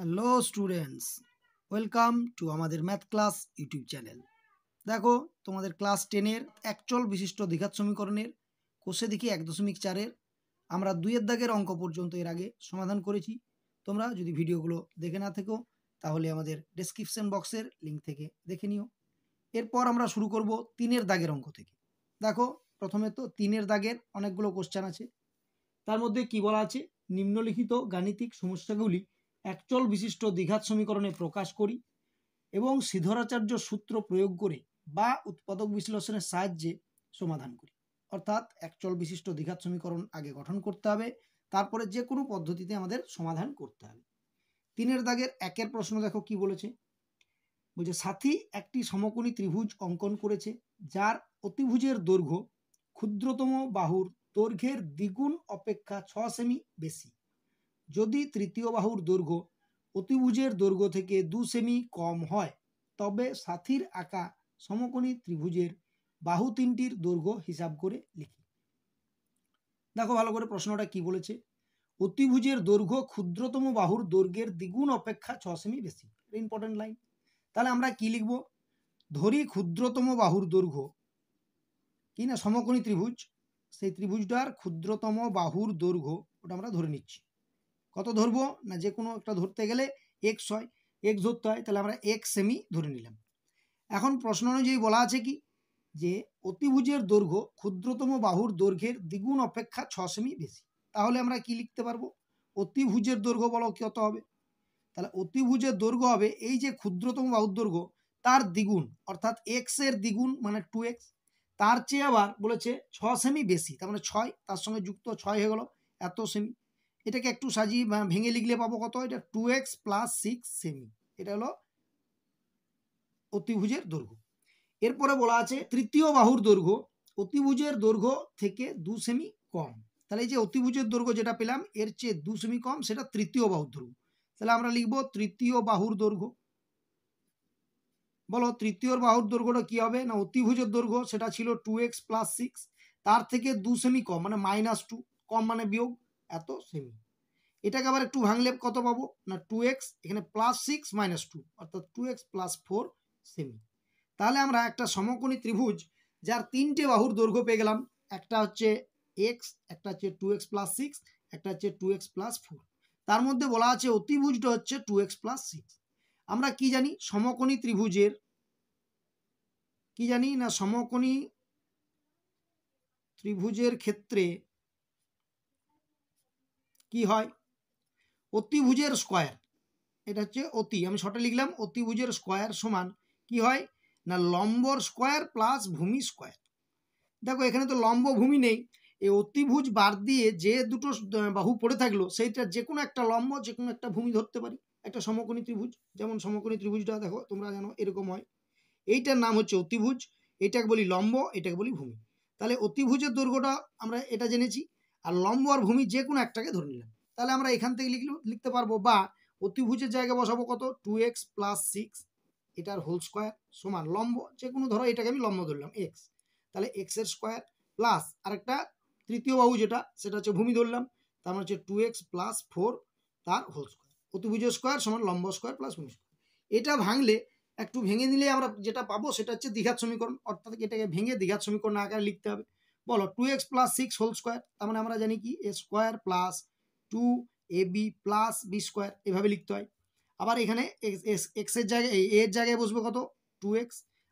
Hello students, welcome to আমাদের math class YouTube channel. দেখো তোমাদের ক্লাস 10-এর একচল বিশিষ্ট দ্বিঘাত সমীকরণের কোষে দেখি 1.4-এর আমরা 2-এর দাগের অঙ্ক পর্যন্ত এর আগে সমাধান করেছি। তোমরা যদি ভিডিওগুলো দেখে না থেকো তাহলে আমাদের ডেসক্রিপশন বক্সের লিঙ্ক থেকে দেখে নিও। এরপর আমরা শুরু করব 3-এর দাগের অঙ্ক থেকে। দেখো প্রথমে তো 3-এর দাগের অনেকগুলো কোশ্চেন আছে, তার মধ্যে কি বলা আছে, নিম্নলিখিত গাণিতিক সমস্যাগুলি একচল বিশিষ্ট দ্বিঘাত সমীকরণে প্রকাশ করি এবং সিদ্ধরাচার্য সূত্র প্রয়োগ করে বা উৎপাদক বিশ্লেষণের সাহায্যে সমাধান করি। অর্থাৎ একচল বিশিষ্ট দ্বিঘাত সমীকরণ আগে গঠন করতে হবে, তারপরে যে কোনো পদ্ধতিতে আমাদের সমাধান করতে হবে। 3-এর দাগের 1-এর প্রশ্ন দেখো কি বলেছে। বলছে সাথী একটি সমকোণী ত্রিভুজ অঙ্কন করেছে যার অতিভুজের দৈর্ঘ্য ক্ষুদ্রতম বাহুর দৈর্ঘ্যের দ্বিগুণ অপেক্ষা 6 সেমি বেশি। যদি তৃতীয় বাহুর দৈর্ঘ্য অতিভুজের দৈর্ঘ্য থেকে 2 সেমি কম হয় তবে সাথীর আঁকা সমকোণী ত্রিভুজের বাহু তিনটির দৈর্ঘ্য হিসাব করে লিখি। দেখো ভালো করে প্রশ্নটা কি বলেছে। অতিভুজের দৈর্ঘ্য ক্ষুদ্রতম বাহুর দৈর্ঘ্যের দ্বিগুণ অপেক্ষা 6 সেমি বেশি, ইম্পর্টেন্ট লাইন। তাহলে আমরা কি লিখব, ধরি ক্ষুদ্রতম বাহুর দৈর্ঘ্য কি না সমকোণী ত্রিভুজ, সেই ত্রিভুজটার ক্ষুদ্রতম বাহুর দৈর্ঘ্য ওটা আমরা ধরে নিচ্ছি। কত ধরবো না, যে কোনো একটা ধরতে গেলে এক্স হয়, এক্স ধরতে হয়, তাহলে আমরা এক্স সেমি ধরে নিলাম। এখন প্রশ্ন অনুযায়ী বলা আছে কি যে অতিভুজের দৈর্ঘ্য ক্ষুদ্রতম বাহুর দৈর্ঘ্যের দ্বিগুণ অপেক্ষা 6 সেমি বেশি। তাহলে আমরা কি লিখতে পারবো, অতিভুজের দৈর্ঘ্য বলো কত হবে, তাহলে অতিভুজের দৈর্ঘ্য হবে এই যে ক্ষুদ্রতম বাহুর দৈর্ঘ্য তার দ্বিগুণ, অর্থাৎ এক্স এর দ্বিগুণ মানে 2x, তার চেয়ে আবার বলেছে 6 সেমি বেশি, তার মানে 6 তার সঙ্গে যুক্ত 6 হয়ে গেল এত সেমি। এটাকে একটু সাজিয়ে ভেঙে লিখলে পাবো কত, এটা 2x + 6 সেমি, এটা হলো অতিভুজের দৈর্ঘ্য। এরপরে বলা আছে তৃতীয় বাহুর দৈর্ঘ্য অতিভুজের দৈর্ঘ্য থেকে 2 সেমি কম। তাহলে এই যে অতিভুজের দৈর্ঘ্য যেটা পেলাম এর চেয়ে 2 সেমি কম, সেটা তৃতীয় বাহুর দৈর্ঘ্য। তাহলে আমরা লিখবো তৃতীয় বাহুর দৈর্ঘ্য। বলো তৃতীয় বাহুর দৈর্ঘ্যটা কি হবে না, অতিভুজের দৈর্ঘ্য সেটা ছিল 2x + 6, তার থেকে 2 সেমি কম মানে -2, কম মানে বিয়োগ এত সেমি। এটাকে আবার একটু ভাঙলে কত পাবো না, 2x এখানে +6 - 2 অর্থাৎ 2x + 4 সেমি। তাহলে আমরা একটা সমকোণী ত্রিভুজ যার তিনটে বাহুর দৈর্ঘ্য পেয়ে গেলাম, একটা হচ্ছে x, একটা হচ্ছে 2x + 6, একটা হচ্ছে 2x + 4। তার মধ্যে বলা আছে অতিভুজটা হচ্ছে 2x + 6। আমরা কি জানি সমকোণী ত্রিভুজের, কি জানি না সমকোণী ত্রিভুজের ক্ষেত্রে কি হয়, অতিভুজের স্কয়ার, এটা হচ্ছে অতি, আমি শর্টে লিখলাম অতিভুজের স্কয়ার সমান কি হয় না লম্বর স্কয়ার প্লাস ভূমি স্কয়ার। দেখো এখানে তো লম্ব ভূমি নেই, এই অতিভুজ বাদ দিয়ে যে দুটো বাহু পড়ে থাকলো সেইটা যে কোনো একটা লম্ব যে কোনো একটা ভূমি ধরতে পারি একটা সমকোণী ত্রিভুজ। যেমন সমকোণী ত্রিভুজটা দেখো তোমরা জানো এরকম হয়, এইটার নাম হচ্ছে অতিভুজ, এটাকে বলি লম্ব, এটাকে বলি ভূমি। তাহলে অতিভুজের দৈর্ঘ্যটা আমরা এটা জেনেছি, আর লম্ব আর ভূমি যে কোনো একটাকে ধরে নিলাম। তাহলে আমরা এখান থেকে লিখতে পারবো, বা অতিভুজের জায়গায় বসাবো কত 2x + 6 এটার হোল স্কয়ার সমান লম্ব যে কোনো, ধরো এটাকে আমি লম্ব ধরলাম x, তাহলে x এর স্কয়ার প্লাস আরেকটা তৃতীয় বাহু যেটা সেটা হচ্ছে ভূমি ধরলাম, তার মানে হচ্ছে 2x + 4 তার হোল স্কয়ার। অতিভুজের স্কয়ার সমান লম্ব স্কয়ার প্লাস ভূমি স্কয়ার। এটা ভাঙলে একটু ভেঙে নিলে আমরা যেটা পাবো সেটা হচ্ছে দ্বিঘাত সমীকরণ, অর্থাৎ এটাকে ভেঙে দ্বিঘাত সমীকরণ আকারে লিখতে হবে। বলো 2x + 6 হোল স্কয়ার, তার মানে আমরা জানি কি a square plus 2ab plus b square, এভাবে লিখতে হয়। আবার এখানে x এর জায়গায় a এর জায়গায় বসবে কত 2x,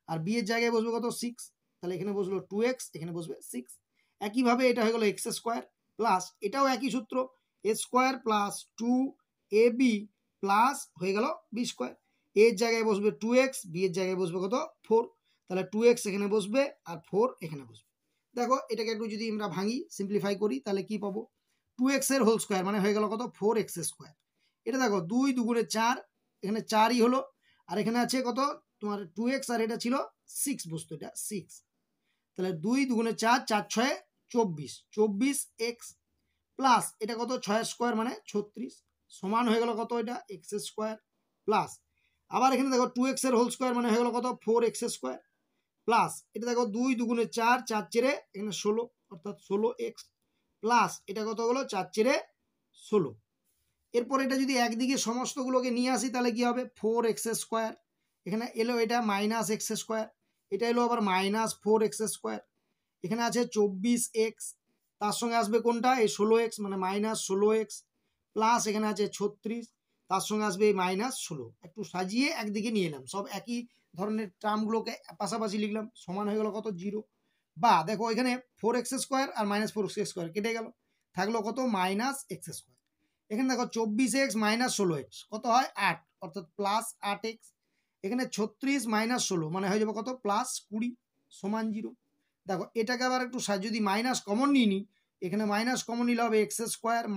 আর b এর জায়গায় বসবে কত 6, তাহলে এখানে বসলো 2x, এখানে বসবে 6। একইভাবে এটা হয়ে গেল x স্কয়ার প্লাস এটাও একই সূত্র a square plus 2ab plus হয়ে গেল b স্কয়ার। এর জায়গায় বসবে 2x, বি এর জায়গায় বসবে কত 4, তাহলে 2x এখানে বসবে আর 4 এখানে বসবে। দেখো এটাকে একটু যদি আমরা ভাঙি সিম্পলিফাই করি তাহলে কি পাবো, 2x এর হোল স্কয়ার মানে হয়ে গেল কত 4x স্কয়ার। এটা দেখো 2 2 4, এখানে 4ই হলো, আর এখানে আছে কত তোমার 2x, আর এটা ছিল 6 বস্তু, এটা 6, তাহলে 2 2 4, 4 6 24, 24x প্লাস এটা কত 6 স্কয়ার মানে 36 সমান হয়ে গেল কত এটা x স্কয়ার প্লাস, আবার এখানে দেখো 2x এর হোল স্কয়ার মানে হয়ে গেল কত 4x স্কয়ার প্লাস এটা দেখো 2 2 4, 4 4 এখানে 16 অর্থাৎ 16x প্লাস এটা কত হলো 4 4 16, এরপর এটা যদি একদিকে সমস্তগুলোকে নিয়ে আসি তাহলে কি হবে 4x², এখানে এলো এটা -x², এটা এলো আবার -4x², এখানে আছে 24x, তার সঙ্গে আসবে কোনটা এই 16x মানে -16x, প্লাস এখানে আছে 36, তার সঙ্গে আসবে এই -16। একটু সাজিয়ে একদিকে নিয়ে এলাম, সব একই ধরনের টার্মগুলোকে পাশাপাশি লিখলাম, সমান হয়ে গেল কত 0। বা দেখো এখানে 4x² আর -4x² কেটে গেল, থাকলো কত -x²। এখানে দেখো 24x -16x কত হয় 8, অর্থাৎ +8x। এখানে 36 -16 মানে হয়ে যাবে কত +20 সমান 0। দেখো এটাকে আবার একটু যদি মাইনাস কমন নিয়ে নিই, এখানে মাইনাস কমন নিলে হবে x²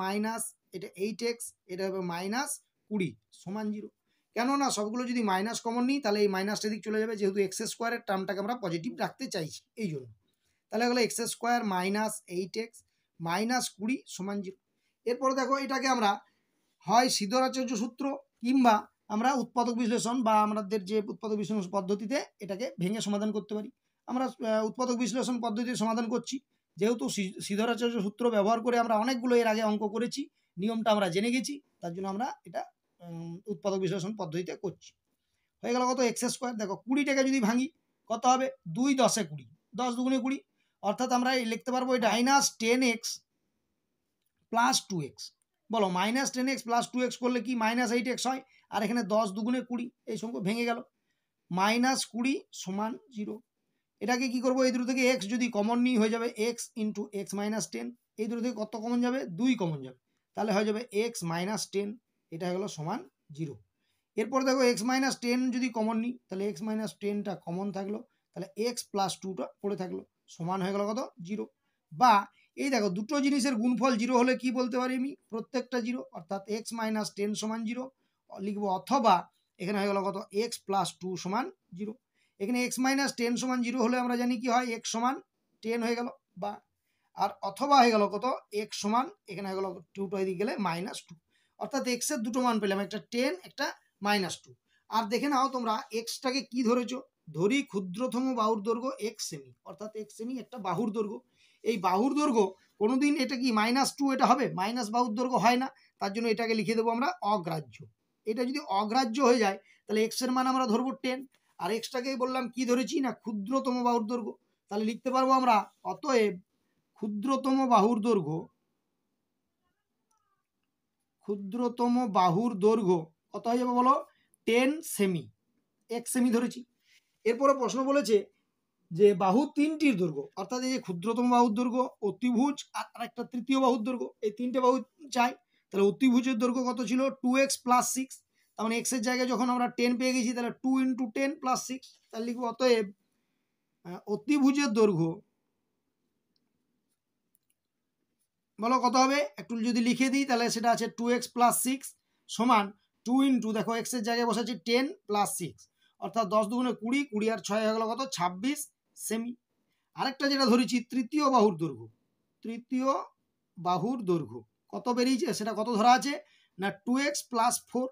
মাইনাস এটা 8x, এটা হবে -20 সমান 0। কেননা সবগুলো যদি মাইনাস কমন নিই তাহলে এই মাইনাসটা দিক চলে যাবে, যেহেতু x² টার্মটাকে আমরা পজিটিভ রাখতে চাইছি এই জন্য। তাহলে হলো x² মাইনাস 8x -20 সমান 0। এরপরে দেখো এটাকে আমরা হয় সিদ্ধরাচার্য সূত্র কিংবা আমরা উৎপাদক বিশ্লেষণ বা আমাদের যে উৎপাদক বিশ্লেষণ পদ্ধতিতে এটাকে ভেঙে সমাধান করতে পারি। আমরা উৎপাদক বিশ্লেষণ পদ্ধতিতে সমাধান করছি, যেহেতু সিদ্ধরাচার্য সূত্র ব্যবহার করে আমরা অনেকগুলো এর আগে অঙ্ক করেছি, নিয়মটা আমরা জেনে গেছি, তার জন্য আমরা এটা উৎপাদক বিশ্লেষণ পদ্ধতিতে করছি। হয়ে গেল কত x²। দেখো 20টাকে যদি ভাঙি কত হবে 2 10 20, 10 দুগুণে 20, অর্থাৎ আমরা লিখতে পারবো এটা -10x + 2x। বলো -10x + 2x করলে কি -8x হয়, আর এখানে 10 দুগুণে 20, এই সংখ্যা ভেঙে গেল -20 সমান 0। এটাকে কি করবো, এই দুটো থেকে x যদি কমন নিই হয়ে যাবে x × x - 10, এই দুটো থেকে কত কমন যাবে 2 কমন যাবে, তাহলে হয়ে যাবে x - 10, এটা হয়ে গেল সমান 0। এরপর দেখো x - 10 যদি কমন নিই তাহলে x - 10টা কমন থাকলো, তাহলে x + 2টা পড়ে থাকলো, সমান হয়ে গেল কত 0। বা এই দেখো দুটো জিনিসের গুণফল 0 হলে কি বলতে পারি আমি, প্রত্যেকটা 0, অর্থাৎ x - 10 সমান 0 লিখবো, অথবা এখানে হয়ে গেল কত x + 2 সমান 0। এখানে x - 10 সমান 0 হলে আমরা জানি কি হয় x সমান 10 হয়ে গেল, বা আর অথবা হয়ে গেল কত x সমান এখানে হয়ে গেল 2টা এদিকে গেলে -2, অর্থাৎ x এর দুটো মান পেলাম, একটা 10 একটা -2। আর দেখে নাও তোমরা এক্সটাকে কি ধরেছো, ধরি ক্ষুদ্রতম বাহুর দৈর্ঘ্য x সেমি, অর্থাৎ x সেমি একটা বাহুর দৈর্ঘ্য। এই বাহুর দৈর্ঘ্য কোনোদিন এটা কি -2 এটা হবে, মাইনাস বাহুর দৈর্ঘ্য হয় না, তার জন্য এটাকে লিখে দেবো আমরা অগ্রাহ্য। এটা যদি অগ্রাহ্য হয়ে যায় তাহলে x এর মান আমরা ধরবো 10, আর এক্সটাকেই বললাম কি ধরেছি না ক্ষুদ্রতম বাহুর দৈর্ঘ্য, তাহলে লিখতে পারবো আমরা অতএব ক্ষুদ্রতম বাহুর দৈর্ঘ্য কত হয়ে যাবে বলো 10 সেমি, 1 সেমি ধরেছি। এরপরে প্রশ্ন বলেছে যে বাহু তিনটির দৈর্ঘ্য, অর্থাৎ এই যে ক্ষুদ্রতম বাহুর দৈর্ঘ্য, অতিভুজ আর একটা তৃতীয় বাহুর দৈর্ঘ্য, এই তিনটে বাহু চাই। তাহলে অতিভুজের দৈর্ঘ্য কত ছিল 2x + 6, তার মানে x এর জায়গায় যখন আমরা 10 পেয়ে গেছি তাহলে 2 × 10 + 6, তাহলে লিখবো অতএব অতিভুজের দৈর্ঘ্য বলো কত হবে, একটু যদি লিখে দিই তাহলে সেটা আছে 2x + 6 সমান 2 × দেখো x এর জায়গায় বসাচ্ছি 10 + 6, অর্থাৎ 10 দুগুণে 20, 20 আর 6 হয়ে গেল কত 26 সেমি। আরেকটা যেটা ধরেছি তৃতীয় বাহুর দৈর্ঘ্য কত বেরিয়েছে, সেটা কত ধরা আছে না 2x + 4,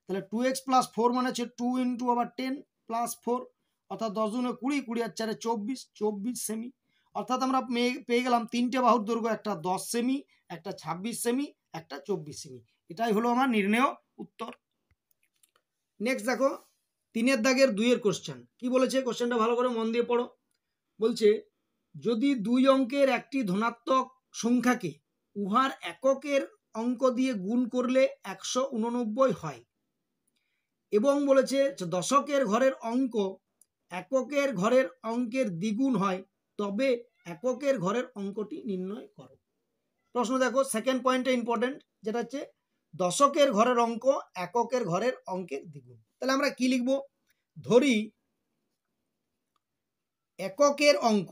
তাহলে 2x + 4 মানে হচ্ছে 2 × আবার 10 + 4, অর্থাৎ 10 দুগুণে 20, 20 আর 4 24 সেমি। অর্থাৎ আমরা পেয়ে গেলাম তিনটে বাহুর দৈর্ঘ্য, একটা 10 সেমি, একটা 26 সেমি, একটা 24 সেমি। এটাই হলো আমার নির্ণেয় উত্তর। নেক্সট দেখো 3 দাগের 2 এর কোশ্চেন কি বলেছে, কোশ্চেনটা ভালো করে মন দিয়ে পড়ো। বলছে যদি 2 অঙ্কের একটি ধনাত্মক সংখ্যাকে উহার এককের অঙ্ক দিয়ে গুণ করলে 189 হয়, এবং বলেছে দশকের ঘরের অঙ্ক এককের ঘরের অঙ্কের দ্বিগুণ হয়, তবে এককের ঘরের অঙ্কটি নির্ণয় করো। প্রশ্ন দেখো সেকেন্ড পয়েন্টটা ইম্পর্টেন্ট, যেটা হচ্ছে দশকের ঘরের অঙ্ক এককের ঘরের অঙ্কের দ্বিগুণ। তাহলে আমরা কি লিখব, ধরি এককের অঙ্ক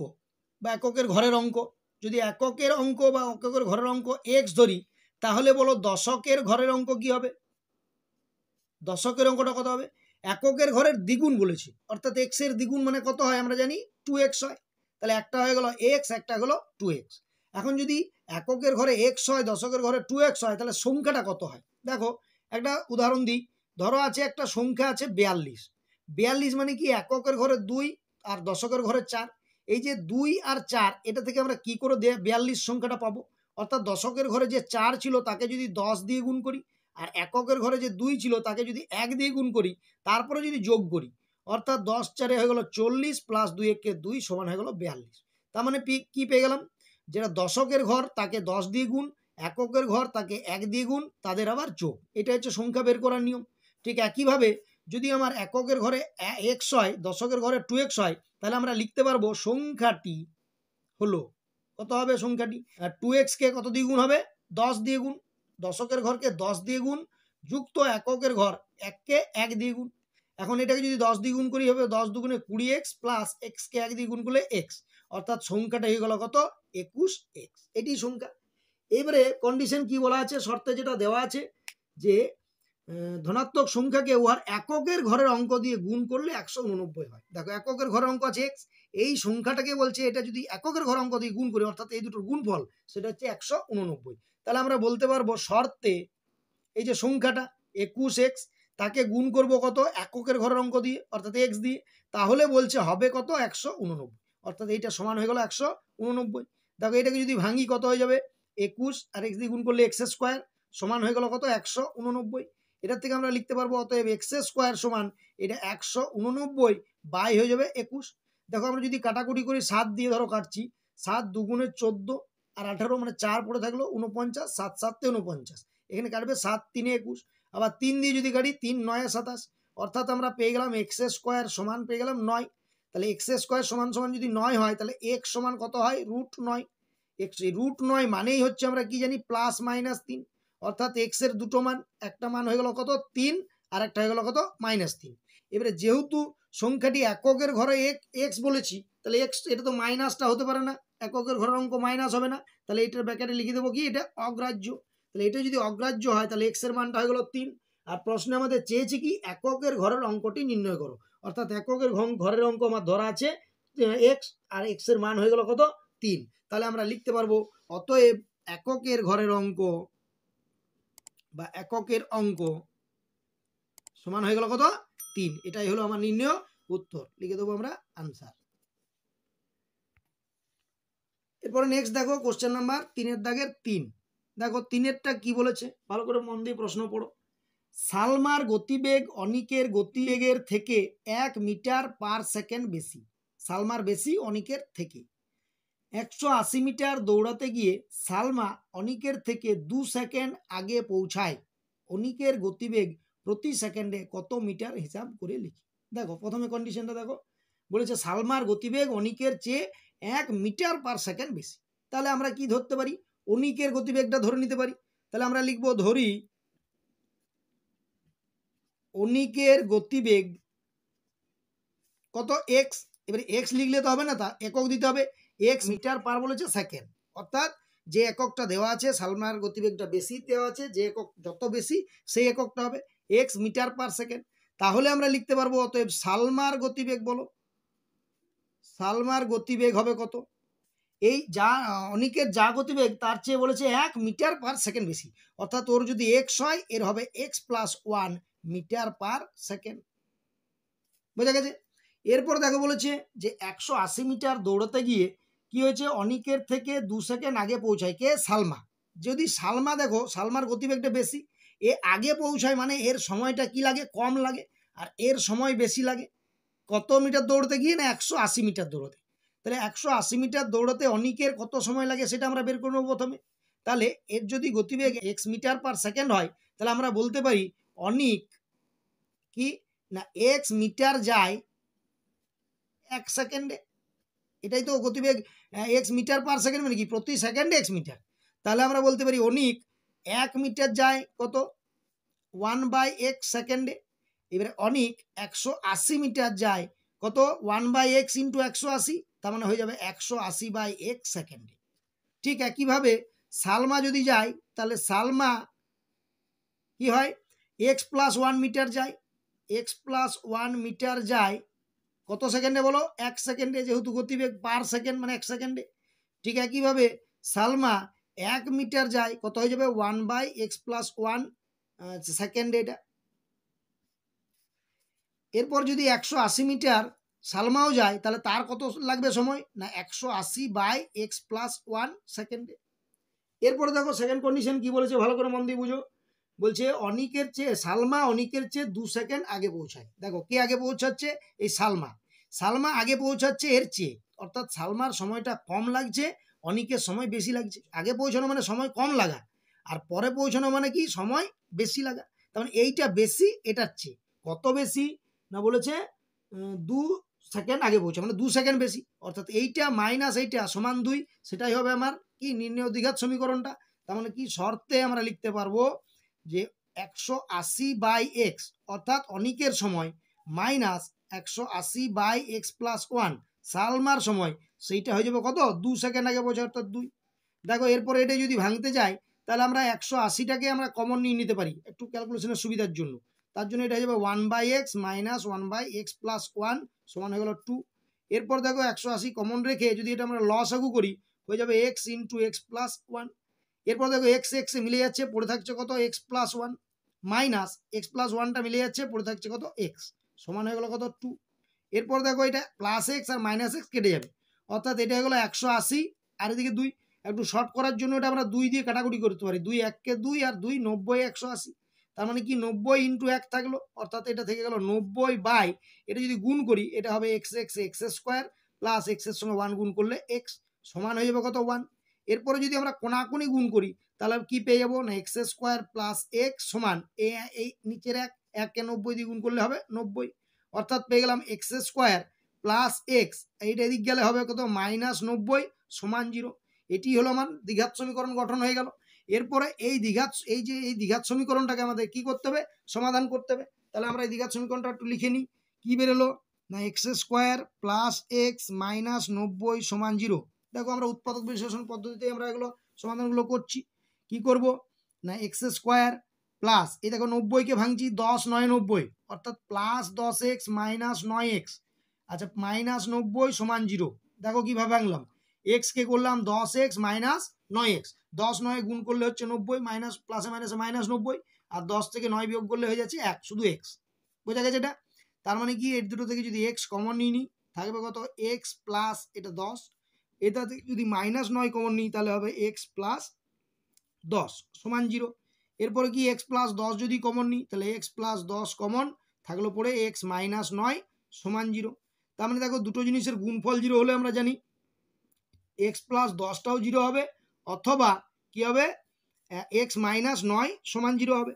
বা এককের ঘরের অঙ্ক, যদি এককের অঙ্ক বা এককের ঘরের অঙ্ক x ধরি, তাহলে বলো দশকের ঘরের অঙ্ক কি হবে, দশকের অঙ্কটা কত হবে, এককের ঘরের দ্বিগুণ বলেছি, অর্থাৎ x এর দ্বিগুণ মানে কত হয় আমরা জানি 2x হয়, তাহলে একটা হয়ে গেল x, একটা হলো 2x। এখন যদি এককের ঘরে x হয়, দশকের ঘরে 2x হয়, তাহলে সংখ্যাটা কত হয়। দেখো একটা উদাহরণ দিই, ধরো আছে একটা সংখ্যা আছে 42, 42 মানে কি এককের ঘরে 2 আর দশকের ঘরে 4, এই যে 2 আর 4 এটা থেকে আমরা কি করে 42 সংখ্যাটা পাবো, অর্থাৎ দশকের ঘরে যে 4 ছিল তাকে যদি 10 দিয়ে গুণ করি, আর এককের ঘরে যে 2 ছিল তাকে যদি 1 দিয়ে গুণ করি তারপরে যদি যোগ করি, অর্থাৎ 10 4 হয়ে গেল 40 প্লাস 2 1 2 সমান হয়ে গেল 42। তার মানে কি পেয়ে গেলাম, যেটা দশকের ঘর তাকে 10 দিয়ে গুণ, এককের ঘর তাকে 1 দিয়ে গুণ, তাদের আবার যোগ। এটা হচ্ছে সংখ্যা বের করার নিয়ম। ঠিক একইভাবে যদি আমার এককের ঘরে x হয়, দশকের ঘরে 2x হয়, তাহলে আমরা লিখতে পারবো সংখ্যাটি হলো কত হবে, সংখ্যাটি 2x কে কত দিয়ে গুণ হবে, 10 দিয়ে গুণ, দশকের ঘরকে 10 দিয়ে গুণ যুক্ত এককের ঘর 1 কে 1 দিয়ে গুণ। এখন এটাকে যদি 10 দিয়ে গুণ করি হবে 10 দুগুণে 20x প্লাস x কে 1 দিয়ে গুণ করলে x, অর্থাৎ সংখ্যাটা হয়ে গেল কত, 21x। এটি সংখ্যা। এবারে কন্ডিশন কি বলা আছে, শর্তে যেটা দেওয়া আছে যে ধনাত্মক সংখ্যাকে উহার এককের ঘরের অঙ্ক দিয়ে গুণ করলে 189 হয়। দেখো এককের ঘরের অঙ্ক আছে x, এই সংখ্যাটাকে বলছে এটা যদি এককের ঘর অঙ্ক দিয়ে গুণ করি, অর্থাৎ এই দুটোর গুণফল সেটা হচ্ছে 189। তাহলে আমরা বলতে পারবো শর্তে এই যে সংখ্যাটা 21x তাকে গুণ করব কত, এককের ঘরের অঙ্ক দিয়ে অর্থাৎ x দিয়ে, তাহলে বলছে হবে কত, 189, অর্থাৎ এইটা সমান হয়ে গেল 189। দেখো এটাকে যদি ভাঙি কত হয়ে যাবে, 21 আর x দিয়ে গুণ করলে x স্কোয়ার সমান হয়ে গেল কত, 189। এটার থেকে আমরা লিখতে পারবো অতএব এক্স স্কোয়ার সমান এটা 189 বাই হয়ে যাবে 21। দেখো আমরা যদি কাটাকুটি করি 7 দিয়ে ধরো কাটছি, 7 দুগুণে 14 আর 18 মানে 4 পড়ে থাকলো 49, 7 7 49, এখানে কাটবে 7 3 21, আবার 3 দিয়ে যদি কাটি 3 9 27, অর্থাৎ আমরা পেয়ে গেলাম এক্স স্কোয়ার সমান পেয়ে গেলাম 9। তাহলে এক্স স্কোয়ার সমান সমান যদি 9 হয় তাহলে এক্স সমান কত হয়, √9। এক্স √9 মানেই হচ্ছে আমরা কি জানি প্লাস মাইনাস 3, অর্থাৎ এক্স এর দুটো মান, একটা মান হয়ে গেল কত 3 আর একটা হয়ে গেল কত -3। এবারে যেহেতু সংখ্যাটি এককের ঘরে এক্স বলেছি, তাহলে এক্স এটা তো মাইনাসটা হতে পারে না, এককের ঘরের অঙ্ক মাইনাস হবে না, তাহলে এটার ব্র্যাকেটে লিখে দেবো কি, এটা অগ্রাহ্য। তাহলে এটা যদি অগ্রাহ্য হয় তাহলে এক্স এর মানটা হয়ে গেল 3। আর প্রশ্নে আমাদের চেয়েছে কি, এককের ঘরের অঙ্কটি নির্ণয় করো, অর্থাৎ এককের ঘরের অঙ্ক আমার ধরা আছে এক্স আর এক্স এর মান হয়ে গেল কত 3। তাহলে আমরা লিখতে পারবো অতএব এককের ঘরের অঙ্ক বা এককের অঙ্ক সমান হয়ে গেল কত 3। এটাই হলো আমার নির্ণয় উত্তর, লিখে দেবো আমরা আনসার। এরপরে নেক্সট দেখো কোশ্চেন নাম্বার 3 দাগের 3। দেখো 3-এরটা কি বলেছে, ভালো করে মন দিয়ে প্রশ্ন পড়ো। সালমার গতিবেগ অনিকের গতিবেগের থেকে 1 মিটার পার সেকেন্ড বেশি। সালমার বেশি অনিকের থেকে। 180 মিটার দৌড়াতে গিয়ে সালমা অনিকের থেকে 2 সেকেন্ড আগে পৌঁছায়। অনিকের গতিবেগ প্রতি সেকেন্ডে কত মিটার হিসাব করে লিখি। দেখো প্রথমে কন্ডিশনটা দেখো, বলেছে সালমার গতিবেগ অনিকের চেয়ে 1 মিটার পার সেকেন্ড বেশি। তাহলে আমরা কি ধরতে পারি, অনিকের গতিবেগটা ধরে নিতে পারি। তাহলে আমরা লিখব, ধরি অনিকের গতিবেগ কত, এক্স। এবারে এক্স লিখলে তো হবে না, তা একক দিতে হবে, এক্স মিটার পার বলেছে সেকেন্ড, অর্থাৎ যে এককটা দেওয়া আছে সালমার গতিবেগটা বেশি দেওয়া আছে, যে একক যত বেশি সেই এককটা হবে এক্স মিটার পার সেকেন্ড। তাহলে আমরা লিখতে পারবো অতএব সালমার গতিবেগ, বলো সালমার গতিবেগ হবে কত, এই যা অনিকের যা গতিবেগ তার চেয়ে বলেছে 1 মিটার পার সেকেন্ড বেশি, অর্থাৎ ওর যদি এক্স হয় এর হবে x plus 1 metre per second. বোঝা গেছে। এরপর দেখো বলেছে যে 180 মিটার দৌড়াতে গিয়ে কি হয়েছে, অনিকের থেকে 2 সেকেন্ড আগে পৌঁছায় কে, সালমা। যদি সালমা, দেখো সালমার গতিবেগটা বেশি, এ আগে পৌঁছায় মানে এর সময়টা কি লাগে, কম লাগে, আর এর সময় বেশি লাগে। কত মিটার দৌড়তে গিয়ে না, 180 মিটার দৌড়াতে। তাহলে 180 মিটার দৌড়াতে অনিকের কত সময় লাগে সেটা আমরা বের করে নেব প্রথমে। তাহলে এর যদি গতিবেগ এক্স মিটার পার সেকেন্ড হয় তাহলে আমরা বলতে পারি অনিক কি না, এক্স মিটার যায় 1 সেকেন্ডে। এটাই তো গতিবেগ, এক্স মিটার পার সেকেন্ড মানে কি, প্রতি সেকেন্ডে এক্স মিটার। তাহলে আমরা বলতে পারি অনিক 1 মিটার যায় কত, 1/x সেকেন্ডে। এবারে অনিক 180 মিটার যায় কত, 1/x ইন্টু 180, তার মানে হয়ে যাবে 180/x সেকেন্ডে। ঠিক একইভাবে সালমা যদি যায় তাহলে সালমা কি হয়, এক্স প্লাস 1 মিটার যায়, এক্স প্লাস 1 মিটার যায় কত সেকেন্ডে বলো, 1 সেকেন্ডে, যেহেতু গতিবেগ পার সেকেন্ড মানে 1 সেকেন্ডে। ঠিক একইভাবে সালমা 1 মিটার যায় কত হয়ে যাবে, 1/x প্লাস 1 সেকেন্ডে এটা। এরপর যদি 180 মিটার সালমাও যায় তাহলে তার কত লাগবে সময় না, 180/x প্লাস 1 সেকেন্ডে। এরপরে দেখো সেকেন্ড কন্ডিশন কি বলেছে, ভালো করে মন দিয়ে বুঝো। বলছে অনিকের চেয়ে সালমা অনিকের চেয়ে 2 সেকেন্ড আগে পৌঁছায়। দেখো কে আগে পৌঁছাচ্ছে, এই সালমা। সালমা আগে পৌঁছাচ্ছে এর চেয়ে, অর্থাৎ সালমার সময়টা কম লাগছে, অনিকের সময় বেশি লাগছে। আগে পৌঁছানো মানে সময় কম লাগা, আর পরে পৌঁছানো মানে কি সময় বেশি লাগা। তার মানে এইটা বেশি এটার চেয়ে। কত বেশি না বলেছে 2 সেকেন্ড আগে পৌঁছে, মানে 2 সেকেন্ড বেশি, অর্থাৎ এইটা মাইনাস এইটা সমান 2, সেটাই হবে আমার কি নির্ণেয় দ্বিঘাত সমীকরণটা। তার মানে কি শর্তে আমরা লিখতে পারবো যে 180/x অর্থাৎ অনিকের সময় মাইনাস 180/x+1 সালমার সময়, সেইটা হয়ে যাবে কত 2 সেকেন্ড আগে পৌঁছে, অর্থাৎ 2। দেখো এরপরে এটা যদি ভাঙতে যাই তাহলে আমরা 180টাকে আমরা কমন নিয়ে নিতে পারি একটু ক্যালকুলেশনের সুবিধার জন্য। তার জন্য এটা হয়ে যাবে 1/x মাইনাস 1/x+1 সমান হয়ে গেল 2। এরপর দেখো 180 কমন রেখে যদি এটা আমরা লসাগু করি হয়ে যাবে x × x+1। এরপর দেখো এক্স এক্স মিলে যাচ্ছে, পড়ে থাকছে কত x+1 মাইনাস x+1টা মিলে যাচ্ছে, পড়ে থাকছে কত x, সমান হয়ে গেল কত 2। এরপর দেখো এটা প্লাস এক্স আর মাইনাস এক্স কেটে যাবে, অর্থাৎ এটা হয়ে গেলো 180 আর এদিকে 2। একটু শর্ট করার জন্য এটা আমরা 2 দিয়ে কাটাকুটি করতে পারি, 2 1 2 আর 2 90 180। তার মানে কি 90 × 1 থাকলো, অর্থাৎ এটা থেকে গেল 90 বাই, এটা যদি গুণ করি এটা হবে x x x² plus x এর সঙ্গে 1 গুণ করলে x সমান হয়ে যাবে কত 1। এরপরে যদি আমরা কোনাকুনি গুণ করি তাহলে কি পেয়ে যাবো না x² প্লাস x সমান এই নিচের 1 কে 90 দিয়ে গুণ করলে হবে 90, অর্থাৎ পেয়ে গেলাম x² প্লাস x, এইটা এদিক গেলে হবে কত -90 সমান 0। এটি হলো আমার দ্বিঘাত সমীকরণ গঠন হয়ে গেল। এরপরে এই দ্বিঘাত সমীকরণটাকে আমাদের কি করতে হবে, সমাধান করতে হবে। তাহলে আমরা এই দ্বিঘাত সমীকরণটা একটু লিখে নিই। কি বেরোলো না x² প্লাস x মাইনাস 90 সমান 0। দেখো আমরা উৎপাদক বিশ্লেষণ পদ্ধতিতে আমরা এগুলো সমাধানগুলো করছি। কি করব না x² প্লাস এই দেখো 90কে ভাঙছি 10 9 90, অর্থাৎ প্লাস 10x মাইনাস 9x, আচ্ছা মাইনাস 90 সমান 0। দেখো কিভাবে ভাঙলাম, x কে করলাম 10x মাইনাস 9x, 10 9 গুণ করলে হচ্ছে 90, মাইনাস প্লাসে মাইনাসে মাইনাস 90, আর 10 থেকে 9 বিয়োগ করলে হয়ে যাচ্ছে 1, শুধু x। বোঝা গেছে এটা? তার মানে কি এর দুটো থেকে যদি x কমন নিই থাকবে কত x প্লাস এটা 10, এটা থেকে যদি -9 কমন নিই তাহলে হবে x প্লাস 10 সমান 0। এরপরে কি x প্লাস 10 যদি কমন নিই তাহলে x প্লাস 10 কমন থাকলো পরে x মাইনাস 9 সমান 0। তার মানে দেখো দুটো জিনিসের গুণফল 0 হলে আমরা জানি x প্লাস 10টাও 0 হবে, অথবা কি হবে x মাইনাস 9 সমান 0 হবে।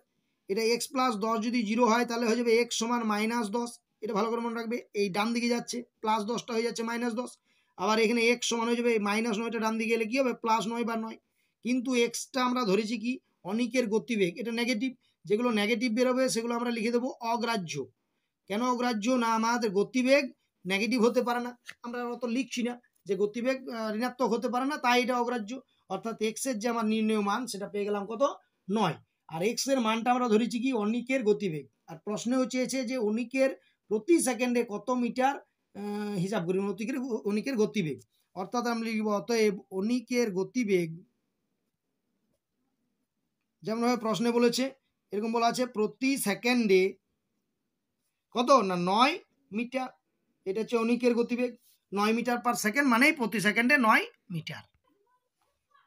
এটা x প্লাস 10 যদি 0 হয় তাহলে হয়ে যাবে x সমান -10, এটা ভালো করে মনে রাখবে, এই ডান দিকে যাচ্ছে প্লাস 10টা হয়ে যাচ্ছে -10, আবার এখানে x সমান হয়ে যাবে -9টা ডান দিকে গেলে কি হবে +9 বা 9। কিন্তু এক্সটা আমরা ধরেছি কি অনিকের গতিবেগ, এটা নেগেটিভ, যেগুলো নেগেটিভ বেরোবে সেগুলো আমরা লিখে দেবো অগ্রাহ্য। কেন অগ্রাহ্য না আমাদের গতিবেগ নেগেটিভ হতে পারে না, আমরা অত লিখছি না যে গতিবেগ ঋণাত্মক হতে পারে না, তাই এটা অগ্রাহ্য। অর্থাৎ এক্স এর যে আমার নির্ণয় মান সেটা পেয়ে গেলাম কত 9, আর এক্স এর মানটা আমরা ধরেছি কি অনিকের গতিবেগ। আর প্রশ্নেও চেয়েছে যে অনিকের প্রতি সেকেন্ডে কত মিটার হিসাব করি অনিকের গতিবেগ, অর্থাৎ আমরা লিখব অতএব অনিকের গতিবেগ, যেমনভাবে প্রশ্নে বলেছে এরকম বলা আছে প্রতি সেকেন্ডে কত না 9 মিটার, এটা হচ্ছে অনিকের গতিবেগ, 9 মিটার পার সেকেন্ড মানেই প্রতি সেকেন্ডে 9 মিটার।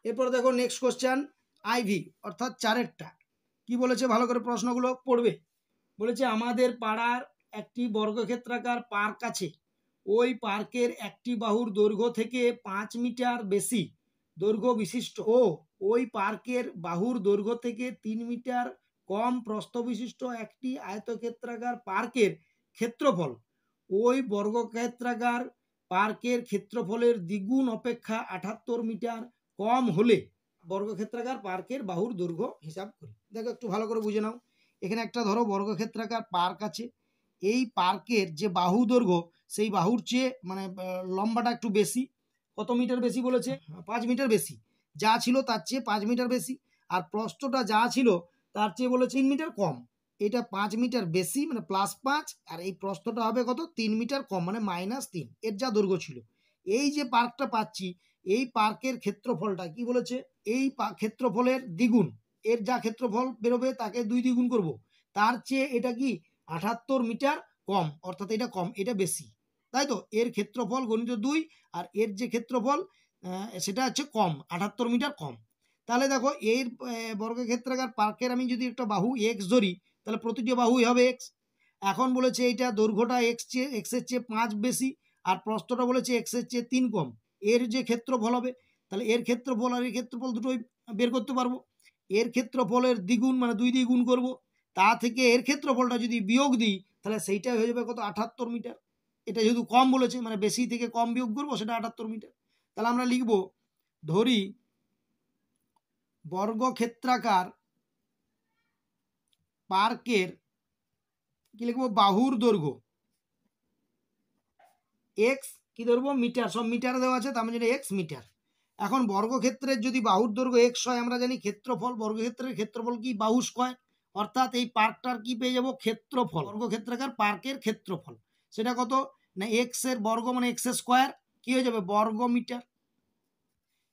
এরপর দেখো নেক্সট কোশ্চেন আইভি অর্থাৎ 4এরটা কি বলেছে ভালো করে প্রশ্নগুলো পড়বে। বলেছে আমাদের পাড়ার একটি বর্গক্ষেত্রাকার পার্ক আছে, ওই পার্কের একটি বাহুর দৈর্ঘ্য থেকে 5 মিটার বেশি দৈর্ঘ্য বিশিষ্ট ও ওই পার্কের বাহুর দৈর্ঘ্য থেকে 3 মিটার কম প্রস্থ বিশিষ্ট একটি আয়তক্ষেত্রাকার পার্কের ক্ষেত্রফল ওই বর্গক্ষেত্রাকার পার্কের ক্ষেত্রফলের দ্বিগুণ অপেক্ষা 78 মিটার কম হলে বর্গক্ষেত্রাকার পার্কের বাহুর দৈর্ঘ্য হিসাব করি। দেখো একটু ভালো করে বুঝে নাও, এখানে একটা ধরো বর্গক্ষেত্রাকার পার্ক আছে, এই পার্কের যে বাহু দৈর্ঘ্য সেই বাহুর চেয়ে মানে লম্বাটা একটু বেশি, কত মিটার বেশি বলেছে 5 মিটার বেশি, যা ছিল তার চেয়ে 5 মিটার বেশি, আর প্রস্থটা যা ছিল তার চেয়ে বলেছে 3 মিটার কম, এটা 5 মিটার বেশি মানে +5, আর এই প্রস্থটা হবে কত 3 মিটার কম মানে -3, এর যা দৈর্ঘ্য ছিল। এই যে পার্কটা পাচ্ছি এই পার্কের ক্ষেত্রফলটা কি বলেছে এই ক্ষেত্রফলের দ্বিগুণ, এর যা ক্ষেত্রফল বেরোবে তাকে 2 দিয়ে গুণ করব, তার চেয়ে এটা কি 78 মিটার কম, অর্থাৎ এটা কম এটা বেশি, তাই তো এর ক্ষেত্রফল গণিত 2 আর এর যে ক্ষেত্রফল সেটা হচ্ছে কম 78 মিটার কম। তাহলে দেখো এর বর্গক্ষেত্রাকার পার্কের আমি যদি একটা বাহু এক্স ধরি তাহলে প্রতিটি বাহুই হবে এক্স। এখন বলেছে এইটা দৈর্ঘ্যটা এক্সের চেয়ে 5 বেশি আর প্রস্থটা বলেছে এক্সের চেয়ে 3 কম, এর যে ক্ষেত্রফল হবে তাহলে এর ক্ষেত্রফল আর এর ক্ষেত্রফল দুটোই বের করতে পারবো। এর ক্ষেত্রফলের দ্বিগুণ মানে 2 দিয়ে গুণ করবো, তা থেকে এর ক্ষেত্রফলটা যদি বিয়োগ দিই তাহলে সেইটাই হয়ে যাবে কত 78 মিটার। এটা যেহেতু কম বলেছে মানে বেশি থেকে কম বিয়োগ করবো সেটা 78 মিটার। তাহলে আমরা লিখব ধরি বর্গক্ষেত্রাকার পার্কের কি লিখবো বাহুর দৈর্ঘ্য এক্স কি ধরবো মিটার, সব মিটারে দেওয়া আছে তার মানে এক্স মিটার। এখন বর্গক্ষেত্রের যদি বাহুর দৈর্ঘ্য এক্স হয় আমরা জানি ক্ষেত্রফল বর্গক্ষেত্রের ক্ষেত্রফল কি বাহু স্কয়ার, অর্থাৎ এই পার্কটার কি পেয়ে যাবো ক্ষেত্রফল, বর্গক্ষেত্রাকার পার্কের ক্ষেত্রফল সেটা কত না এক্স এর বর্গ মানে এক্স স্কয়ার কি হয়ে যাবে বর্গ মিটার।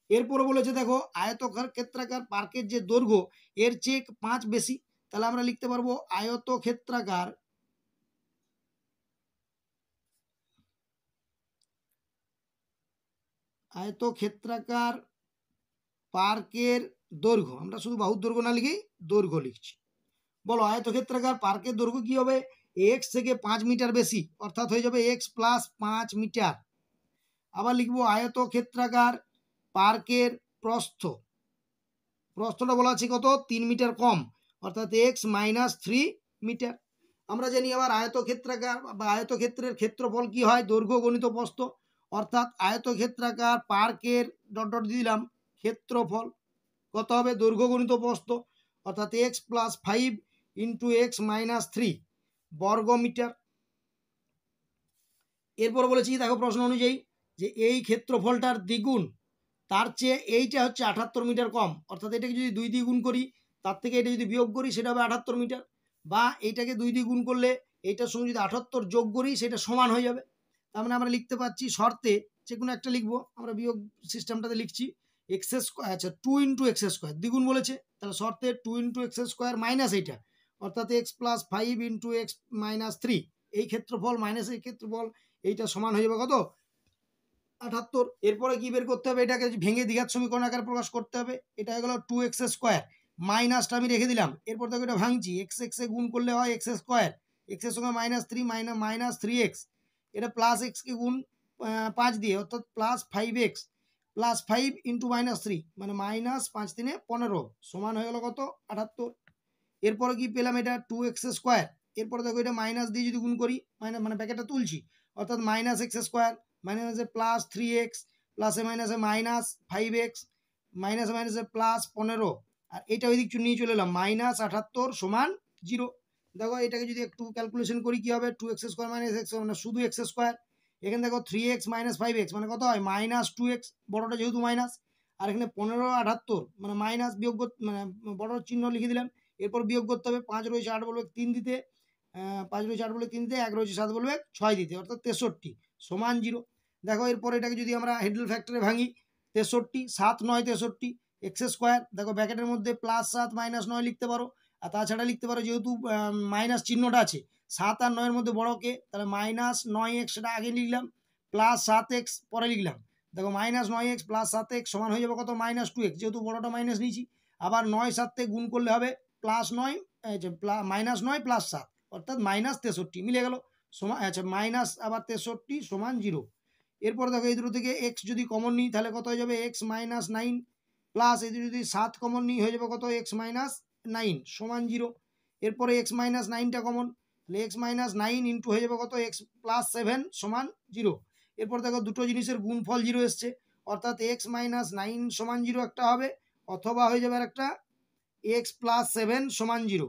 এরপরে বলেছে দেখো আয়তক্ষেত্রাকার পার্কের যে দৈর্ঘ্য এর চেয়ে 5 বেশি, তাহলে আমরা লিখতে পারবো আয়তক্ষেত্রাকার পার্কের দৈর্ঘ্য, আমরা শুধু বাহুর দৈর্ঘ্য না লিখি দৈর্ঘ্য লিখছি। বলো আয়তক্ষেত্রাকার পার্কের দৈর্ঘ্য কি হবে এক্স থেকে 5 মিটার বেশি অর্থাৎ হয়ে যাবে এক্স প্লাস 5 মিটার। আবার লিখবো আয়তক্ষেত্রাকার পার্কের প্রস্থটা বলা আছে কত 3 মিটার কম অর্থাৎ এক্স মাইনাস 3 মিটার। আমরা জানি আবার আয়তক্ষেত্রাকার বা আয়তক্ষেত্রের ক্ষেত্রফল কি হয় দৈর্ঘ্য গণিত প্রস্থ, অর্থাৎ আয়তক্ষেত্রাকার পার্কের ডট ডট দিলাম ক্ষেত্রফল কত হবে দৈর্ঘ্য গণিত প্রস্থ অর্থাৎ x plus 5 into x minus 3 বর্গ মিটার। এরপর বলেছি দেখো প্রশ্ন অনুযায়ী যে এই ক্ষেত্রফলটার দ্বিগুণ তার চেয়ে এইটা হচ্ছে 78 মিটার কম, অর্থাৎ এটাকে যদি 2 দিয়ে গুণ করি তার থেকে এটা যদি বিয়োগ করি সেটা হবে 78 মিটার, বা এইটাকে 2 দিয়ে গুণ করলে এইটার সঙ্গে যদি 78 যোগ করি সেটা সমান হয়ে যাবে। তার মানে আমরা লিখতে পাচ্ছি শর্তে যে কোনো একটা লিখবো, আমরা বিয়োগ সিস্টেমটাতে লিখছি এক্স স্কোয়ার আচ্ছা 2 ইন্টু এক্স স্কোয়ার দ্বিগুণ বলেছে তাহলে শর্তে 2 ইন্টু এক্স স্কোয়ার মাইনাস এইটা অর্থাৎ x plus 5 into x minus 3 এই ক্ষেত্রফল মাইনাস এই ক্ষেত্রফল এইটা সমান হয়ে যাবে কত 78। এরপরে কি বের করতে হবে এটাকে ভেঙে দ্বিঘাত সমীকরণ আকারে প্রকাশ করতে হবে, এটা হয়ে গেল 2x স্কোয়ার মাইনাসটা আমি রেখে দিলাম, এরপর দেখো এটা ভাঙছি এক্স এক্স এ গুণ করলে হয় এক্স স্কোয়ার এক্স এর সঙ্গে মাইনাস 3 মাইনাস 3x, এটা প্লাস এক্স কে গুণ 5 দিয়ে অর্থাৎ plus 5x plus 5 into minus 3 মানে মাইনাস 5 3 15 সমান হয়ে গেল কত 78। এরপরে কি পেলাম এটা 2x স্কোয়ার, এরপরে দেখো এটা মাইনাস দিয়ে যদি গুণ করি মানে ব্যাকেটটা তুলছি অর্থাৎ মাইনাস এক্স স্কোয়ার মাইনাসে প্লাস 3x প্লাসে মাইনাসে মাইনাস 5x মাইনাসে প্লাস 15 আর এটা ওই দিক নিয়ে চলে এলাম মাইনাস 78 সমান 0। দেখো এটাকে যদি একটু ক্যালকুলেশন করি কি হবে 2x স্কোয়ার মাইনাস এক্স মানে শুধু এক্স স্কোয়ার, এখানে দেখো 3x মাইনাস 5x মানে কত হয় মাইনাস 2x বড়টা যেহেতু মাইনাস, আর এখানে 15 78 মানে মাইনাস বিয়োগ মানে বড় চিহ্ন লিখে দিলাম, এরপর বিয়োগ করতে হবে 5 রয়েছে 8 বলবে 3 দিতে 5 রয়েছে 8 বলবে 3 দিতে 1 রয়েছে 7 বলবে 6 দিতে অর্থাৎ 63 সমান 0। দেখো এরপর এটাকে যদি আমরা হেডেল ফ্যাক্টরে ভাঙি 63 7 9 63 এক্স স্কোয়ার দেখো ব্র্যাকেটের মধ্যে প্লাস 7 মাইনাস 9 লিখতে পারো আর তাছাড়া লিখতে পারো যেহেতু মাইনাস চিহ্নটা আছে 7 আর 9 এর মধ্যে বড় কে তাহলে মাইনাস 9x সেটা আগে লিখলাম প্লাস 7x পরে লিখলাম, দেখো মাইনাস 9x প্লাস 7x সমান হয়ে যাবে কত মাইনাস 2x যেহেতু বড়টা মাইনাস নিয়েছি, আবার 9 7 গুণ করলে হবে প্লাস 9 মাইনাস 9 প্লাস 7 অর্থাৎ মাইনাস 63 মিলে গেল সমান আচ্ছা মাইনাস আবার 63 সমান 0। এরপর দেখো এই দুটো থেকে এক্স যদি কমন নিই তাহলে কত হয়ে যাবে এক্স মাইনাস 9 প্লাস এই যদি 7 কমন নিই হয়ে যাবে কত এক্স মাইনাস 9 সমান 0। এরপরে এক্স মাইনাস 9টা কমন তাহলে এক্স মাইনাস 9 ইন্টু হয়ে যাবে কত এক্স প্লাস 7 সমান 0। এরপর দেখো দুটো জিনিসের গুণফল 0 এসছে অর্থাৎ এক্স মাইনাস 9 সমান 0 একটা হবে অথবা হয়ে যাবে একটা এক্স প্লাস 7 সমান 0।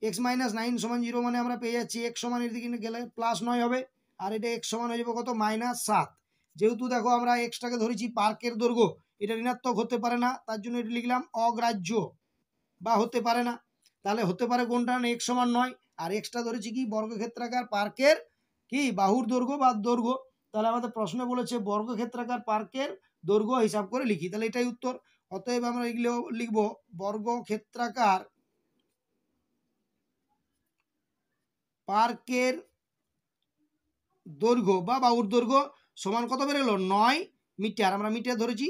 এক্স মাইনাস 9 সমান 0 মানে আমরা পেয়ে যাচ্ছি এক্স সমান এর দিকে গেলে প্লাস 9 হবে আর এটা এক্স সমান হয়ে যাবে কত মাইনাস 7। যেহেতু দেখো আমরা এক্সটাকে ধরেছি পার্কের দৈর্ঘ্য এটা ঋণাত্মক হতে পারে না তার জন্য এটা লিখলাম অগ্রাহ্য বা হতে পারে না, তাহলে হতে পারে কোনটা না এক্স সমান 9 আর এক্সটা ধরেছি কি বর্গক্ষেত্রাকার পার্কের কি বাহুর দৈর্ঘ্য বা দৈর্ঘ্য, তাহলে আমাদের প্রশ্নে বলেছে বর্গক্ষেত্রাকার পার্কের দৈর্ঘ্য হিসাব করে লিখি তাহলে এটাই উত্তর। অতএব আমরা লিখব বর্গক্ষেত্রাকার পার্কের দৈর্ঘ্য বা বাহুর দৈর্ঘ্য সমান কত বেরোলো 9 মিটার, আমরা মিটার ধরেছি,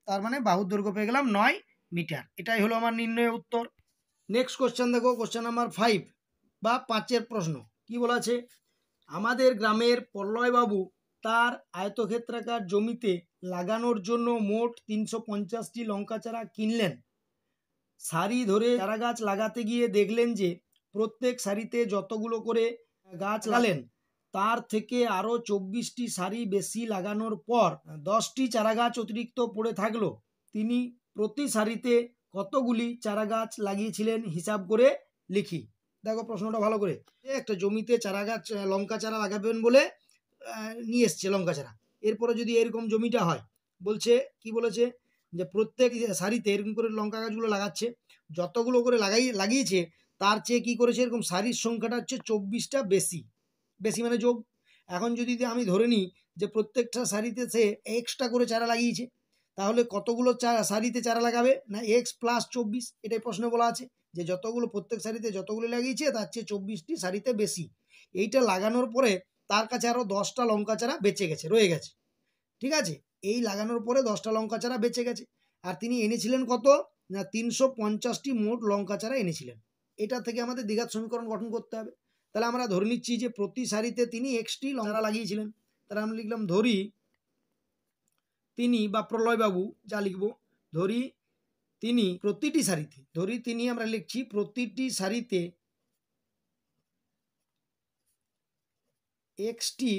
তার মানে বাহুর দৈর্ঘ্য পেয়ে গেলাম 9 মিটার। এটাই হলো আমার নির্ণয়ের উত্তর। নেক্সট কোশ্চেন দেখো, কোশ্চেন নাম্বার 5 বা 5-এর প্রশ্ন। কি বলা আছে? আমাদের গ্রামের প্রলয়বাবু তার আয়তক্ষেত্রাকার জমিতে লাগানোর জন্য মোট 350টি লঙ্কা চারা কিনলেন। সারি ধরে চারা গাছ লাগাতে গিয়ে দেখলেন যে প্রত্যেক সারিতে যতগুলো করে গাছ লাগালেন তার থেকে আরও 24টি সারি বেশি লাগানোর পর 10টি চারা গাছ অতিরিক্ত পড়ে থাকলো। তিনি প্রতি সারিতে কতগুলি চারা গাছ লাগিয়েছিলেন হিসাব করে লিখি। দেখো প্রশ্নটা ভালো করে। একটা জমিতে চারা গাছ লঙ্কা চারা লাগাবেন বলে নিয়ে এসছে লঙ্কা চারা। এরপরে যদি এরকম জমিটা হয়, বলছে কি বলেছে যে প্রত্যেক সারিতে এরকম করে লঙ্কা গাছগুলো লাগাচ্ছে, যতগুলো করে লাগিয়েছে তার চেয়ে কি করেছে, এরকম সারির সংখ্যাটা হচ্ছে 24টা বেশি। বেশি মানে যোগ। এখন যদি আমি ধরে নিই যে প্রত্যেকটা সারিতে সে এক্সট্রা করে চারা লাগিয়েছে, তাহলে কতগুলো সারিতে চারা লাগাবে না এক্স প্লাস 24। এটাই প্রশ্নে বলা আছে যে যতগুলো প্রত্যেক সারিতে যতগুলো লাগিয়েছে তার চেয়ে 24টি সারিতে বেশি। এইটা লাগানোর পরে তার কাছে আরও 10টা লঙ্কা চারা বেঁচে গেছে, রয়ে গেছে। ঠিক আছে, এই লাগানোর পরে 10টা লঙ্কা চারা বেঁচে গেছে। আর তিনি এনেছিলেন কত না 350টি মোট লঙ্কা চারা এনেছিলেন। এটা থেকে আমাদের দ্বিঘাত সমীকরণ গঠন করতে হবে। তাহলে আমরা ধরে নিচ্ছি যে প্রতি সারিতে তিনি এক্সটি লঙ্কা লাগিয়েছিলেন। তাহলে আমরা লিখলাম ধরি তিনি বা প্রলয়বাবু যা লিখব, ধরি তিনি প্রতিটি সারিতে, ধরি তিনি আমরা লিখছি প্রতিটি সারিতে এক্সটি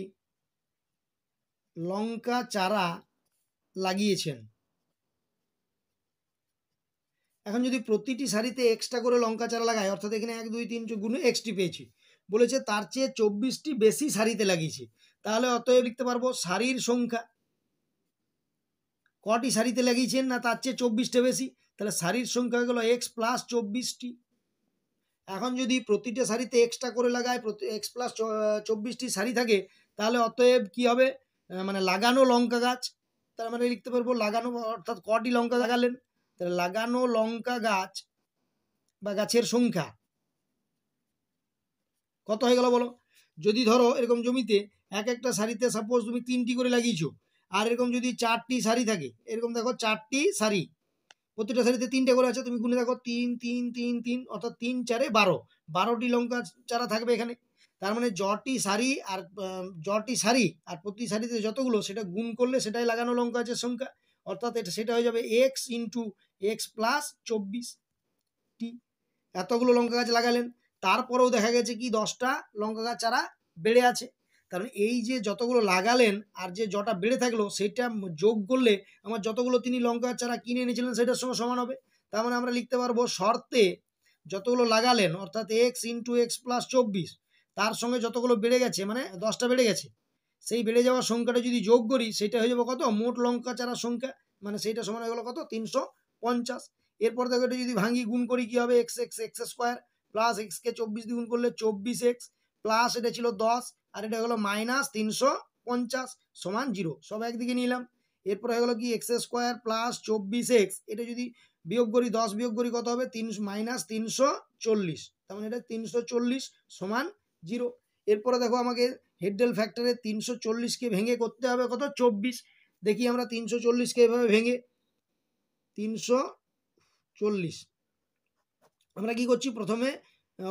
লঙ্কা চারা লাগিয়েছেন। এখন যদি প্রতিটি সারিতে এক্সট্রা করে লঙ্কা চারা লাগায়, অর্থাৎ এখানে 1 2 3 গুণে এক্সটি পেয়েছি, বলেছে তার চেয়ে 24টি বেশি সারিতে লাগিয়েছে। তাহলে অতএব লিখতে পারবো সারির সংখ্যা, কটি সারিতে লাগিয়েছেন না তার চেয়ে 24টা বেশি, তাহলে সারির সংখ্যা হয়ে গেল এক্স প্লাস 24টি। এখন যদি প্রতিটা সারিতে এক্সট্রা করে লাগায়, এক্স প্লাস 24টি সারি থাকে, তাহলে অতএব কি হবে, মানে লাগানো লঙ্কা গাছ, তার মানে লিখতে পারবো লাগানো, অর্থাৎ কটি লঙ্কা লাগালেন, তাহলে লাগানো লঙ্কা গাছ বা গাছের সংখ্যা কত হয়ে গেল বলো। যদি ধরো এরকম জমিতে একটা সারিতে সাপোজ তুমি 3টি করে লাগিয়েছো, আর এরকম যদি 4টি সারি থাকে, এরকম দেখো 4টি সারি, প্রতিটা সারিতে 3টে করে আছে, তুমি গুনে দেখো 3 3 3 3, অর্থাৎ 3 4 12, 12টি লঙ্কা চারা থাকবে এখানে। তার মানে যটি সারি আর প্রতি সারিতে যতগুলো সেটা গুণ করলে সেটাই লাগানো লঙ্কা গাছের সংখ্যা, অর্থাৎ সেটা হয়ে যাবে এক্স ইন্টু এক্স প্লাস 24টি। এতগুলো লঙ্কা গাছ লাগালেন, তারপরেও দেখা গেছে কি 10টা লঙ্কা গাছ চারা বেড়ে আছে। কারণ এই যে যতগুলো লাগালেন আর যে যটা বেড়ে থাকলো সেটা যোগ করলে আমার যতগুলো তিনি লঙ্কা চারা কিনে এনেছিলেন সেটার সঙ্গে সমান হবে। তার মানে আমরা লিখতে পারবো শর্তে যতগুলো লাগালেন অর্থাৎ এক্স ইন্টু এক্স প্লাস 24, তার সঙ্গে যতগুলো বেড়ে গেছে মানে 10টা বেড়ে গেছে, সেই বেড়ে যাওয়ার সংখ্যাটা যদি যোগ করি সেটা হয়ে যাবে কত, মোট লঙ্কা চারার সংখ্যা, মানে সেইটা সমান হয়ে গেল কত 350। এরপর দেখো এটা যদি ভাঙি গুণ করি কি হবে, x x x square plus এক্সকে 24 দিয়ে গুণ করলে 24x প্লাস এটা ছিল 10 আর এটা হলো মাইনাস 350 সমান 0, সব একদিকে নিলাম। এরপর হয়ে গেল কি এক্স স্কোয়ার প্লাস 24x, এটা যদি বিয়োগ করি 10 বিয়োগ করি কত হবে মাইনাস 340, তার মানে এটা 340 সমান 0। এরপরে দেখো আমাকে হেডডেল ফ্যাক্টরে 340কে ভেঙে করতে হবে কত 24। দেখি আমরা 340কে এভাবে ভেঙে 340 আমরা কি করছি, প্রথমে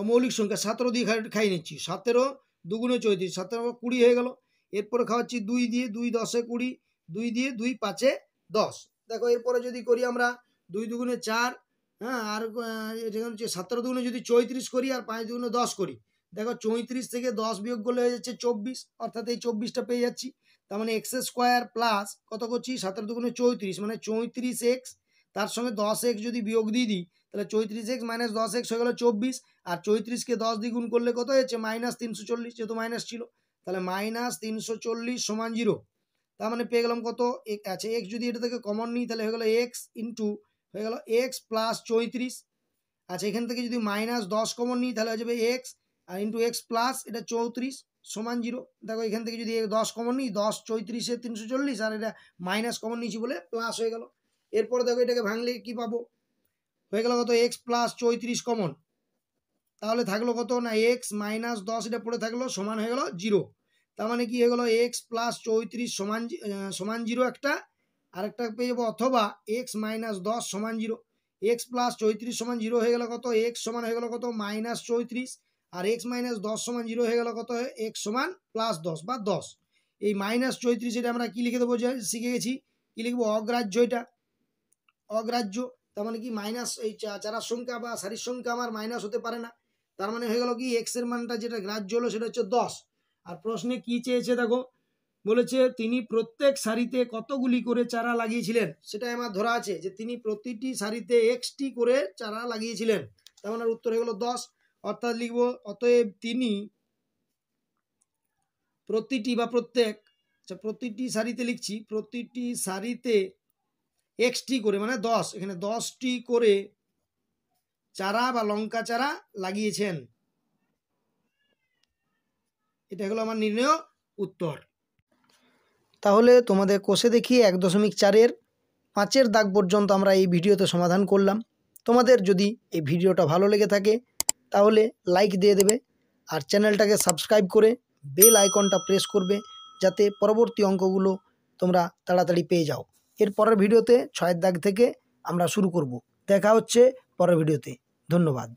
মৌলিক সংখ্যা 17 দিয়ে খাই নিচ্ছি, 17 2 34, 17 20 হয়ে গেল। এরপরে খাওয়াচ্ছি 2 দিয়ে, 2 10 20, 2 দিয়ে 2 5 10। দেখো এরপরে যদি করি আমরা 2 2 4, হ্যাঁ, আর এটা হচ্ছে 17 2 যদি 34 করি আর 5 2 10 করি, দেখো 34 থেকে 10 বিয়োগ করলে হয়ে যাচ্ছে 24, অর্থাৎ এই 24টা পেয়ে যাচ্ছি। তার মানে এক্স স্কোয়ার প্লাস কত করছি 17 2 34 মানে 34x, তার সঙ্গে 10x যদি বিয়োগ দিয়ে দিই তাহলে 34x মাইনাস 10x হয়ে গেল 24, আর 34কে 10 দ্বিগুণ করলে কত হয়েছে মাইনাস 340, যেহেতু মাইনাস ছিল তাহলে মাইনাস 340 সমান 0। তার মানে পেয়ে গেলাম কত, আচ্ছা এক্স যদি এটা থেকে কমন নিই তাহলে হয়ে গেল এক্স ইন্টু হয়ে গেল এক্স প্লাস 34। আচ্ছা এখান থেকে যদি মাইনাস 10 কমন নিই তাহলে হয়ে যাবে এক্স আর ইন্টু এক্স প্লাস এটা 34 সমান 0। দেখো এখান থেকে যদি 10 কমন নিই 10 34 340 আর এটা মাইনাস কমন নিয়েছি বলে প্লাস হয়ে গেল। এরপরে দেখো এটাকে ভাঙলে কি পাবো, হয়ে গেল কত এক্স প্লাস 34 কমন, তাহলে থাকলো কত না এক্স মাইনাস 10 এটা পড়ে থাকলো সমান হয়ে গেল 0। তার মানে কি হয়ে গেলো এক্স প্লাস 34 সমান 0 একটা, আরেকটা পেয়ে যাবো অথবা এক্স মাইনাস 10 সমান 0। এক্স প্লাস 34 সমান 0 হয়ে গেল কত, এক্স সমান হয়ে গেল কত মাইনাস 34, আর এক্স মাইনাস 10 সমান 0 হয়ে গেল কত এক্স সমান প্লাস 10 বা 10। এই মাইনাস 34 এটা আমরা কি লিখে দেবো, শিখে গেছি কি লিখবো, অগ্রাহ্য। এটা অগ্রাহ্য, তার মানে কি মাইনাস, এই চারার সংখ্যা বা সারির সংখ্যা আমার মাইনাস হতে পারে না। তার মানে হয়ে গেল কি এক্স এর মানটা যেটা গ্রাহ্য হলো সেটা হচ্ছে 10। আর প্রশ্নে কি চেয়েছে দেখো, বলেছে তিনি প্রত্যেক সারিতে কতগুলি করে চারা লাগিয়েছিলেন, সেটাই আমার ধরা আছে যে তিনি প্রতিটি সারিতে এক্সটি করে চারা লাগিয়েছিলেন, তার মানে উত্তর হয়ে গেল 10। অর্থাৎ লিখবো অতএব তিনি প্রতিটি বা প্রতিটি সারিতে লিখছি, প্রতিটি সারিতে এক্সটি করে মানে 10, এখানে 10টি করে চারা বা লঙ্কা চারা লাগিয়েছেন। এটা হলো আমার নির্ণয় উত্তর। তাহলে তোমাদের কোষে দেখিয়ে 1.4-এর 5-এর দাগ পর্যন্ত আমরা এই ভিডিওতে সমাধান করলাম। তোমাদের যদি এই ভিডিওটা ভালো লেগে থাকে তাহলে লাইক দিয়ে দেবে, আর চ্যানেলটাকে সাবস্ক্রাইব করে বেল আইকনটা প্রেস করবে যাতে পরবর্তী অঙ্কগুলো তোমরা তাড়াতাড়ি পেয়ে যাও। এর পরের ভিডিওতে 6-এর দাগ থেকে আমরা শুরু করব। দেখা হচ্ছে পরের ভিডিওতে। ধন্যবাদ।